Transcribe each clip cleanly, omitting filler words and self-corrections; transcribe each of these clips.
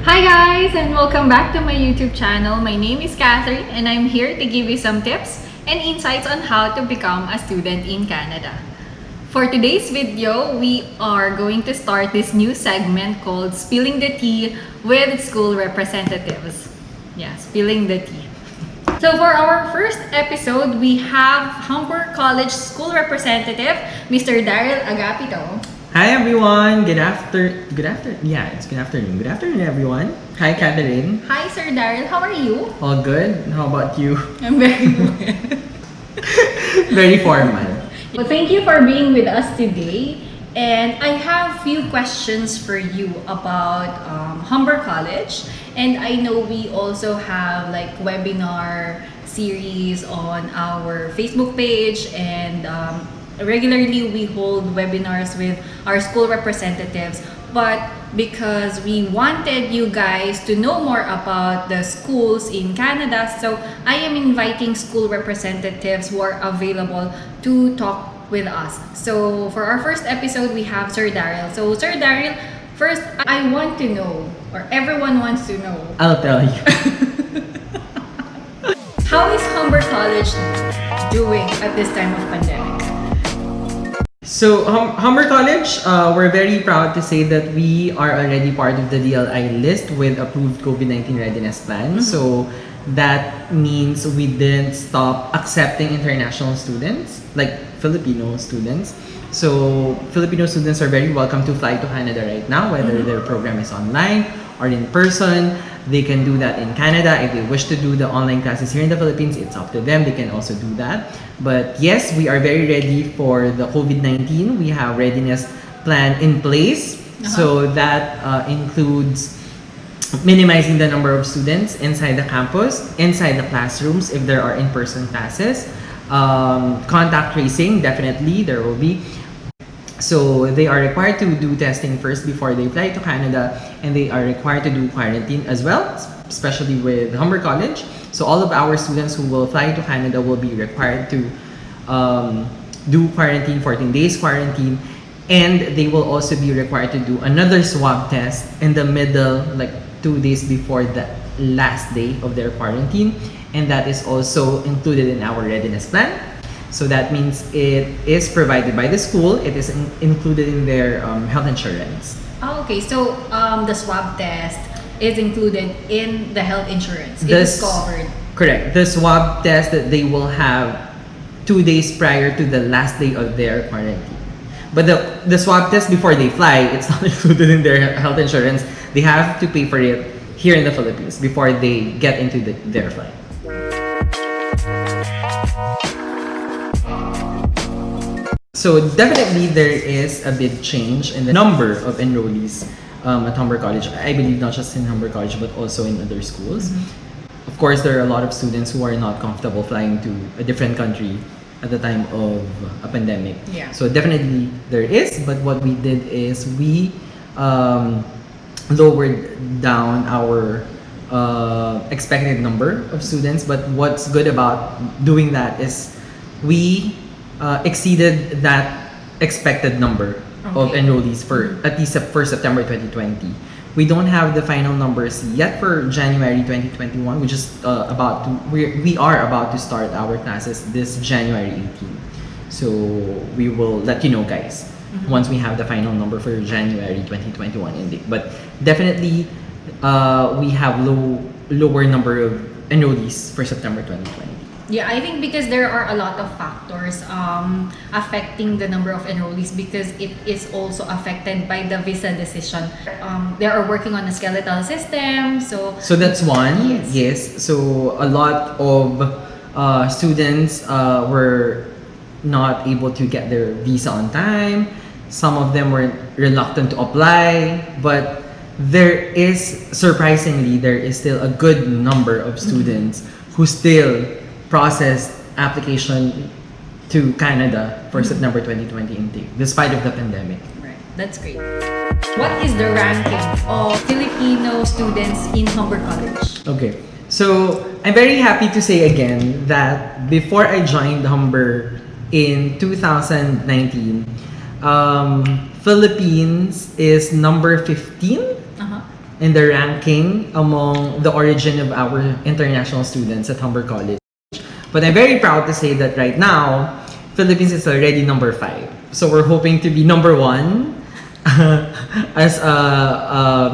Hi guys, and welcome back to my YouTube channel. My name is Catherine and I'm here to give you some tips and insights on how to become a student in Canada. For today's video, we are going to start this new segment called Spilling the Tea with School Representatives. Yeah, spilling the tea. So for our first episode, we have Humber College School Representative, Mr. Daryl Agapito. Hi everyone. Good afternoon. Yeah, it's good afternoon. Good afternoon, everyone. Hi, Catherine. Hi, Sir Daryl. How are you? All good. How about you? I'm very good. Very formal. Well, thank you for being with us today. And I have few questions for you about Humber College. And I know we also have like webinar series on our Facebook page, and regularly we hold webinars with our school representatives. But because we wanted you guys to know more about the schools in Canada, so I am inviting school representatives who are available to talk with us. So for our first episode, we have Sir Daryl. So Sir Daryl, first I want to know, or everyone wants to know, I'll tell you. how is Humber College doing at this time of pandemic? So, Humber College, we're very proud to say that we are already part of the DLI list with approved COVID-19 readiness plan. So, that means we didn't stop accepting international students, like Filipino students. So, Filipino students are very welcome to fly to Canada right now, whether their program is online or in person. They can do that in Canada. If they wish to do the online classes here in the Philippines, it's up to them. They can also do that. But yes, we are very ready for the COVID-19. We have readiness plan in place. So that includes minimizing the number of students inside the campus, inside the classrooms if there are in-person classes. Contact tracing, definitely there will be. So they are required to do testing first before they fly to Canada, and they are required to do quarantine as well, especially with Humber College. So all of our students who will fly to Canada will be required to do quarantine, 14 days quarantine, and they will also be required to do another swab test in the middle, like 2 days before the last day of their quarantine, and that is also included in our readiness plan. So that means it is provided by the school. It is included in their health insurance. Oh, okay, so the swab test is included in the health insurance. It is covered. Correct. The swab test that they will have 2 days prior to the last day of their quarantine. But the swab test before they fly, it's not included in their health insurance. They have to pay for it here in the Philippines before they get into their flight. So definitely there is a big change in the number of enrollees at Humber College. I believe not just in Humber College but also in other schools. Of course, there are a lot of students who are not comfortable flying to a different country at the time of a pandemic. Yeah. So definitely there is, but what we did is we lowered down our expected number of students. But what's good about doing that is we exceeded that expected number of enrollees for at least for September 2020. We don't have the final numbers yet for January 2021. We are about to start our classes this January 18. So we will let you know, guys, once we have the final number for January 2021 intake. But definitely we have lower number of enrollees for September 2020. Yeah, I think because there are a lot of factors affecting the number of enrollees, because it is also affected by the visa decision. They are working on a skeletal system, so that's one. Yes. So a lot of students were not able to get their visa on time. Some of them were reluctant to apply, but there is still a good number of students who still processed application to Canada for September 2020 intake, despite of the pandemic. Right, that's great. What is the ranking of Filipino students in Humber College? Okay, so I'm very happy to say again that before I joined Humber in 2019, Philippines is number 15 in the ranking among the origin of our international students at Humber College. But I'm very proud to say that right now, Philippines is already number 5. So we're hoping to be number 1 as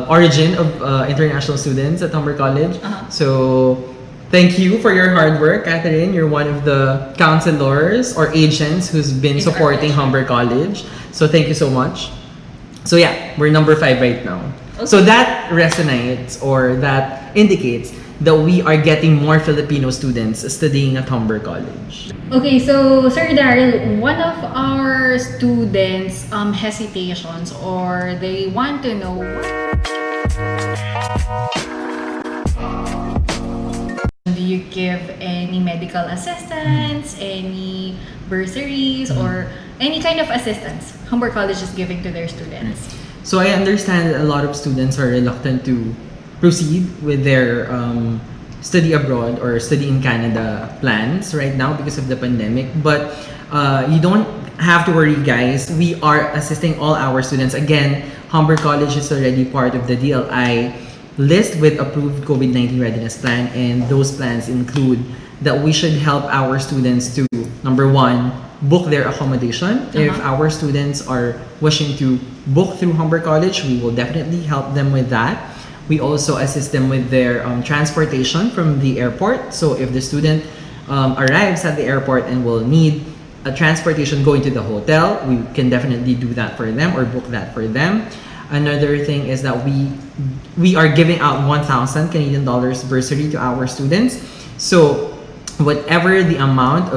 origin of international students at Humber College. So thank you for your hard work, Catherine. You're one of the counselors or agents who's been supporting Humber College. So thank you so much. So yeah, we're number 5 right now. Okay. So that resonates or that indicates that we are getting more Filipino students studying at Humber College. Okay, so Sir Daryl, one of our students' hesitations or they want to know do you give any medical assistance, any bursaries, or any kind of assistance Humber College is giving to their students? So I understand that a lot of students are reluctant to proceed with their study abroad or study in Canada plans right now because of the pandemic. But you don't have to worry, guys. We are assisting all our students. Again, Humber College is already part of the DLI list with approved COVID-19 readiness plan, and those plans include that we should help our students to, number 1, book their accommodation. If our students are wishing to book through Humber College, we will definitely help them with that. We also assist them with their transportation from the airport. So if the student arrives at the airport and will need a transportation going to the hotel, we can definitely do that for them or book that for them. Another thing is that we are giving out 1,000 Canadian dollars bursary to our students. So whatever the amount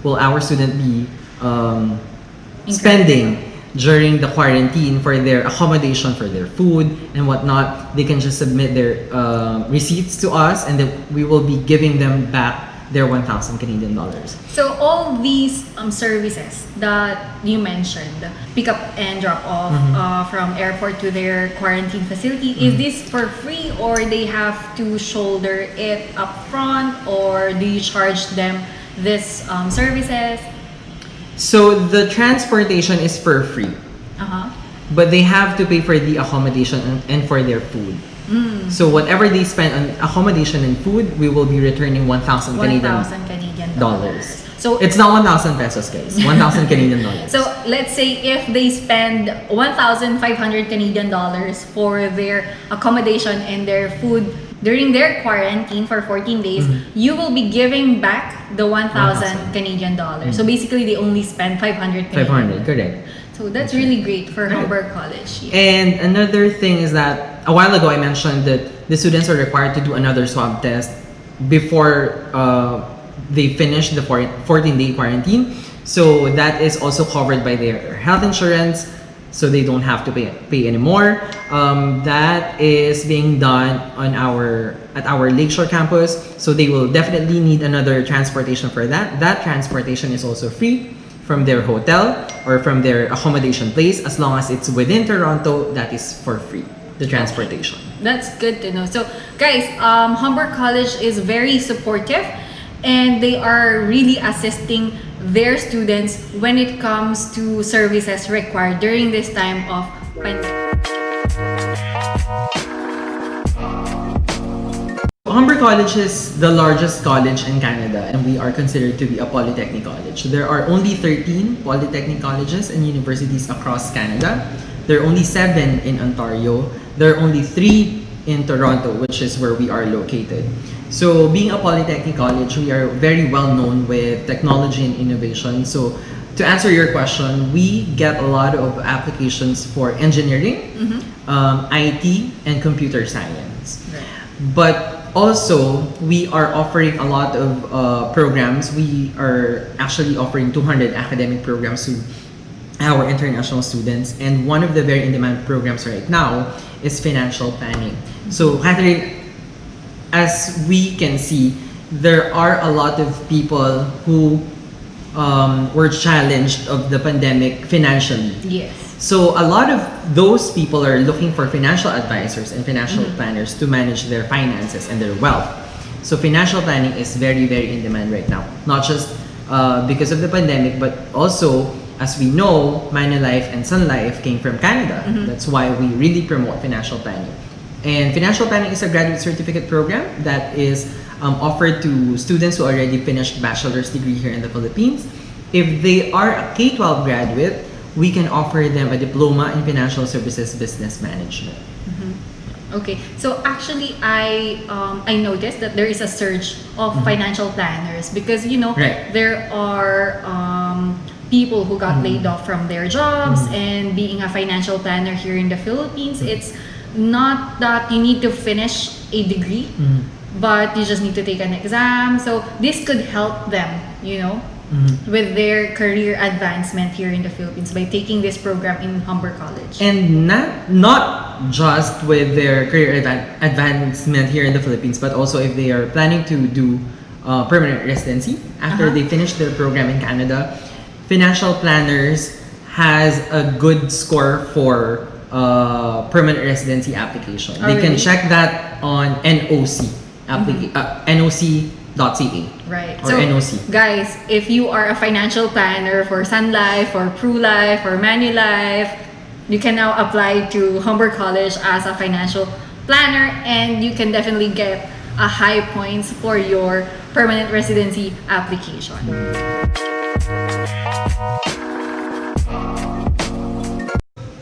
will our student be spending during the quarantine for their accommodation, for their food and whatnot, they can just submit their receipts to us, and then we will be giving them back their 1,000 Canadian dollars. So all these services that you mentioned, pick up and drop off from airport to their quarantine facility, is this for free or they have to shoulder it up front, or do you charge them this services? So the transportation is for free, but they have to pay for the accommodation and for their food. So whatever they spend on accommodation and food, we will be returning 1,000 Canadian dollars. So it's not 1,000 pesos, guys. 1,000 Canadian dollars. So let's say if they spend 1,500 Canadian dollars for their accommodation and their food during their quarantine for 14 days, you will be giving back the 1,000 Canadian dollars. So basically, they only spend 500 Canadian. 500, correct. So that's really great for Humber College. Yeah. And another thing is that a while ago I mentioned that the students are required to do another swab test before they finish the 14-day quarantine. So that is also covered by their health insurance, so they don't have to pay anymore. That is being done at our Lakeshore campus, so they will definitely need another transportation for that. That transportation is also free from their hotel or from their accommodation place. As long as it's within Toronto, that is for free, the transportation. That's good to know. So guys, Humber College is very supportive and they are really assisting their students when it comes to services required during this time of pandemic. Humber College is the largest college in Canada, and we are considered to be a polytechnic college. There are only 13 polytechnic colleges and universities across Canada. There are only 7 in Ontario. There are only 3 in Toronto, which is where we are located. So being a polytechnic college, we are very well known with technology and innovation. So to answer your question, we get a lot of applications for engineering, IT, and computer science. Right. But also, we are offering a lot of programs. We are actually offering 200 academic programs to our international students. And one of the very in-demand programs right now is financial planning. So, Catherine, as we can see, there are a lot of people who were challenged of the pandemic financially. Yes. So a lot of those people are looking for financial advisors and financial planners to manage their finances and their wealth. So financial planning is very, very in demand right now. Not just because of the pandemic, but also as we know, Manulife and Sun Life came from Canada. Mm-hmm. That's why we really promote financial planning. And financial planning is a graduate certificate program that is offered to students who already finished bachelor's degree here in the Philippines. If they are a K-12 graduate, we can offer them a diploma in financial services business management. Okay, so actually, I noticed that there is a surge of financial planners because Right. there are people who got laid off from their jobs, and being a financial planner here in the Philippines, it's not that you need to finish a degree, but you just need to take an exam. So this could help them, with their career advancement here in the Philippines by taking this program in Humber College. And not just with their career advancement here in the Philippines, but also if they are planning to do permanent residency after they finish their program in Canada, financial planners has a good score for permanent residency application. Oh, They can really? check that on NOC NOC.ca. Right. Or So, NOC. guys, if you are a financial planner for Sun Life, or Pru Life, or Manulife, you can now apply to Humber College as a financial planner, and you can definitely get a high points for your permanent residency application.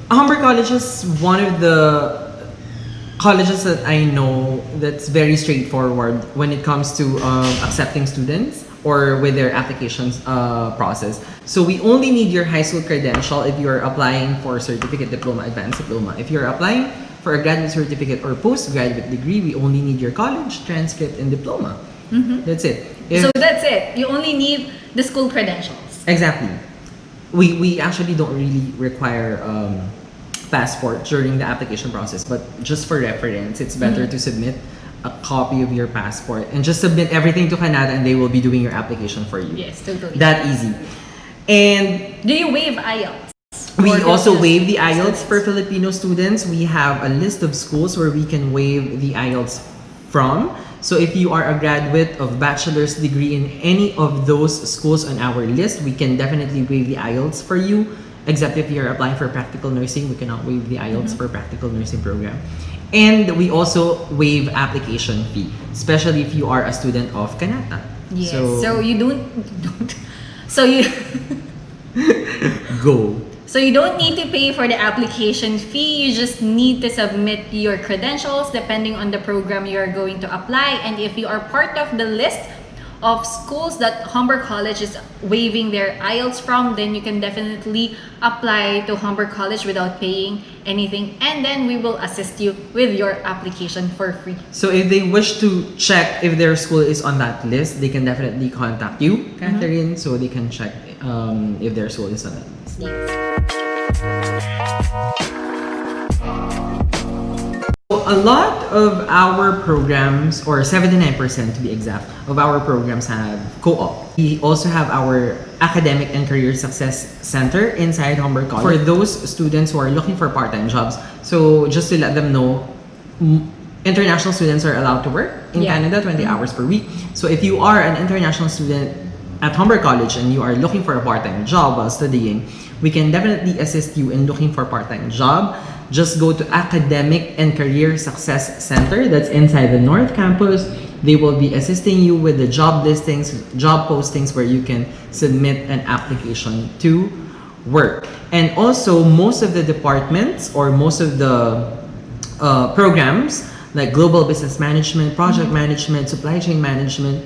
Humber College is one of the colleges that I know that's very straightforward when it comes to accepting students or with their applications process. So we only need your high school credential if you're applying for certificate, diploma, advanced diploma. If you're applying for a graduate certificate or postgraduate degree, we only need your college transcript and diploma. That's it. So that's it. You only need the school credentials. Exactly. We actually don't really require passport during the application process, but just for reference, it's better to submit a copy of your passport and just submit everything to Kanata, and they will be doing your application for you. Yes, totally. That easy. And Do you waive IELTS? we For also Filipino waive the IELTS students? for Filipino students. We have a list of schools where we can waive the IELTS from. So if you are a graduate of bachelor's degree in any of those schools on our list, we can definitely waive the IELTS for you. Except if you're applying for practical nursing, we cannot waive the IELTS for practical nursing program. And we also waive application fee, especially if you are a student of Kanata. Yes. So you don't so you Go. So you don't need to pay for the application fee. You just need to submit your credentials depending on the program you are going to apply. And if you are part of the list of schools that Humber College is waiving their IELTS from, then you can definitely apply to Humber College without paying anything. And then we will assist you with your application for free. So if they wish to check if their school is on that list, they can definitely contact you, Catherine, so they can check if their school is on that list. A lot of our programs, or 79% to be exact, of our programs have co-op. We also have our Academic and Career Success Center inside Humber College for those students who are looking for part-time jobs. So just to let them know, international students are allowed to work in Canada 20 hours per week. So if you are an international student at Humber College and you are looking for a part-time job while studying, we can definitely assist you in looking for a part-time job. Just go to Academic and Career Success Center that's inside the North Campus. They will be assisting you with the job listings, job postings where you can submit an application to work. And also, most of the departments or most of the programs like Global Business Management, Project Management, Supply Chain Management,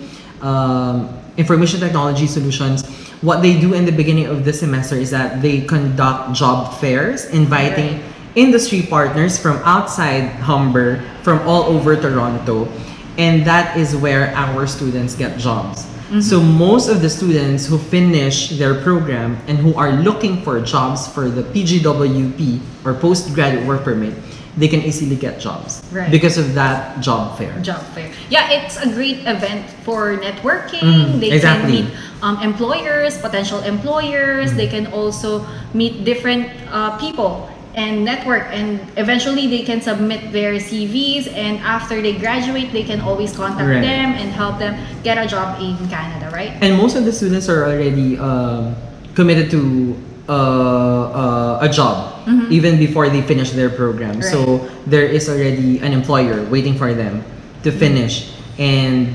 Information Technology Solutions, what they do in the beginning of the semester is that they conduct job fairs, inviting industry partners from outside Humber, from all over Toronto, and that is where our students get jobs. So most of the students who finish their program and who are looking for jobs for the PGWP or postgraduate work permit, they can easily get jobs because of that job fair. Job fair. Yeah, it's a great event for networking. They can meet employers, potential employers. They can also meet different people and network, and eventually they can submit their CVs, and after they graduate they can always contact them and help them get a job in Canada, right? And most of the students are already committed to a job even before they finish their program. Right. So there is already an employer waiting for them to finish and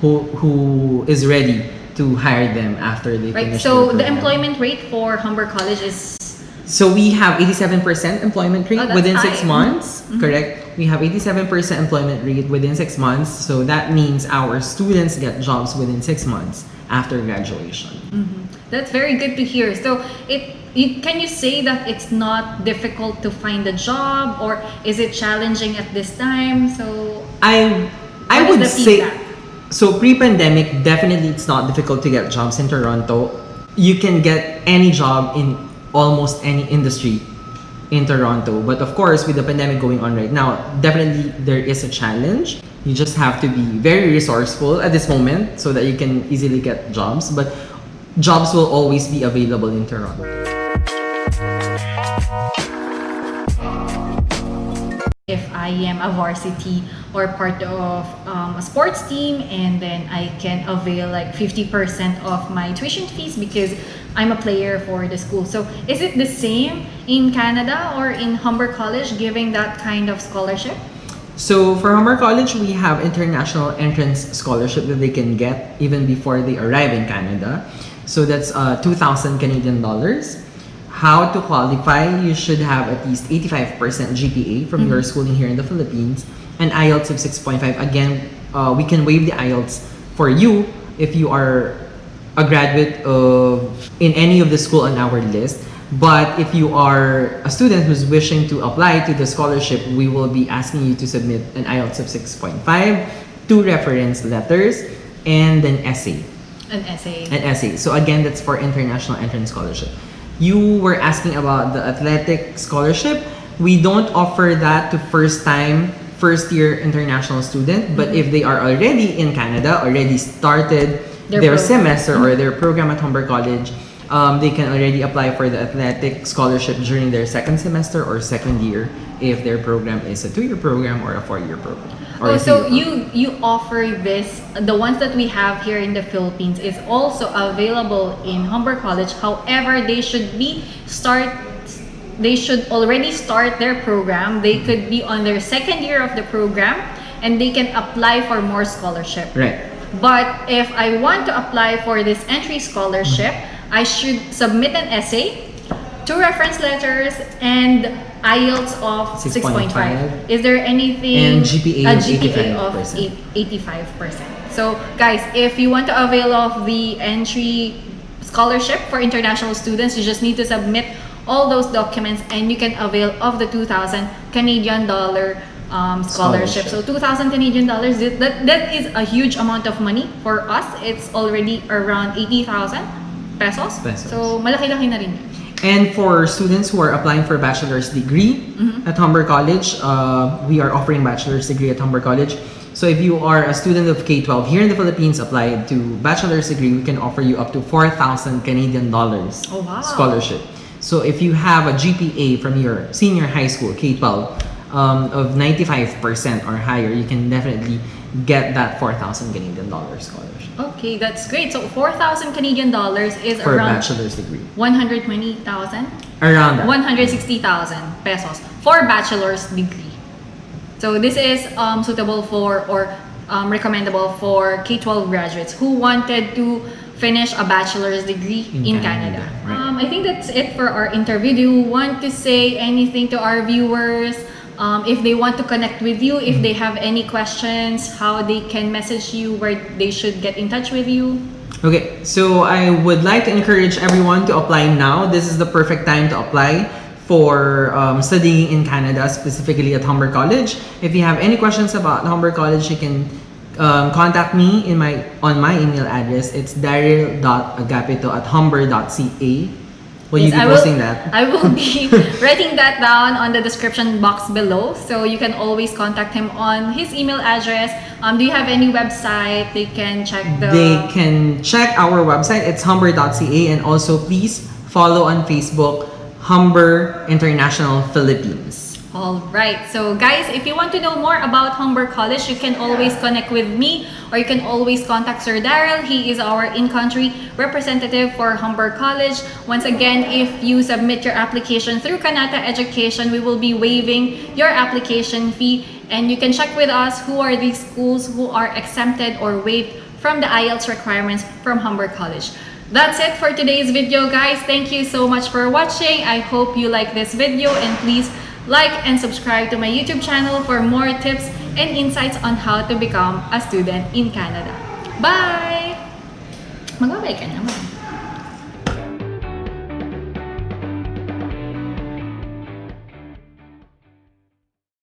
who is ready to hire them after they Right. finish So their the program. employment rate for Humber College is So we have 87% employment rate Oh, that's within high. 6 months. Correct. We have 87% employment rate within 6 months. So that means our students get jobs within 6 months after graduation. That's very good to hear. So can you say that it's not difficult to find a job, or is it challenging at this time? So I What is would the say feedback? so pre-pandemic definitely it's not difficult to get jobs in Toronto. You can get any job in almost any industry in Toronto. But of course, with the pandemic going on right now, definitely there is a challenge. You just have to be very resourceful at this moment so that you can easily get jobs. But jobs will always be available in Toronto. If I am a varsity or part of a sports team, and then I can avail like 50% of my tuition fees because I'm a player for the school. So is it the same in Canada or in Humber College giving that kind of scholarship? So for Humber College, we have international entrance scholarship that they can get even before they arrive in Canada. So that's 2,000 Canadian dollars. How to qualify? You should have at least 85% GPA from your schooling here in the Philippines and IELTS of 6.5. Again, we can waive the IELTS for you if you are a graduate of in any of the school on our list. But if you are a student who's wishing to apply to the scholarship, we will be asking you to submit an IELTS of 6.5, 2 reference letters, and an essay. An essay. An essay. So again, that's for international entrance scholarship. You were asking about the athletic scholarship. We don't offer that to first year international student, but if they are already in Canada, already started Their their program. semester or their program at Humber College, they can already apply for the athletic scholarship during their second semester or second year if their program is a 2-year program or a 4-year program. Or Oh, a so 3-year program. you offer this, the ones that we have here in the Philippines is also available in Humber College. However, they should already start their program. They could be on their second year of the program and they can apply for more scholarship. Right. But if I want to apply for this entry scholarship, I should submit an essay, 2 reference letters, and IELTS of 6.5. 6.5. Is there anything? And GPA a of GPA of 85%. 85%. So guys, if you want to avail of the entry scholarship for international students, you just need to submit all those documents and you can avail of the 2,000 Canadian dollar scholarship. So 2,000 Canadian dollars, that is a huge amount of money for us. It's already around 80,000 pesos. So malaki-laki na rin. And for students who are applying for a bachelor's degree at Humber College, we are offering bachelor's degree at Humber College. So if you are a student of K-12 here in the Philippines, applied to bachelor's degree, we can offer you up to 4,000 Canadian dollars Oh, wow. scholarship. So if you have a GPA from your senior high school, K-12, of 95% or higher, you can definitely get that 4,000 Canadian dollars scholarship Okay, that's great. So 4,000 Canadian dollars is for a around bachelor's degree. 120,000, Around that. 160,000 pesos for bachelor's degree. So this is suitable for or recommendable for K-12 graduates who wanted to finish a bachelor's degree in Canada. Right. I think that's it for our interview. Do you want to say anything to our viewers? If they want to connect with you, if they have any questions, how they can message you, where they should get in touch with you? Okay, so I would like to encourage everyone to apply now. This is the perfect time to apply for studying in Canada, specifically at Humber College. If you have any questions about Humber College, you can contact me on my email address. It's daryl.agapito@humber.ca. Will you be posting that? I will be writing that down on the description box below, so you can always contact him on his email address. Do you have any website they can check They can check our website. It's humber.ca, and also please follow on Facebook Humber International Philippines. All right. So guys, if you want to know more about Humber College, you can always connect with me or you can always contact Sir Daryl. He is our in-country representative for Humber College. Once again, if you submit your application through Kanata Education, we will be waiving your application fee, and you can check with us who are these schools who are exempted or waived from the IELTS requirements from Humber College. That's it for today's video, guys. Thank you so much for watching. I hope you like this video, and please like and subscribe to my YouTube channel for more tips and insights on how to become a student in Canada. Bye! Magbabay ka naman.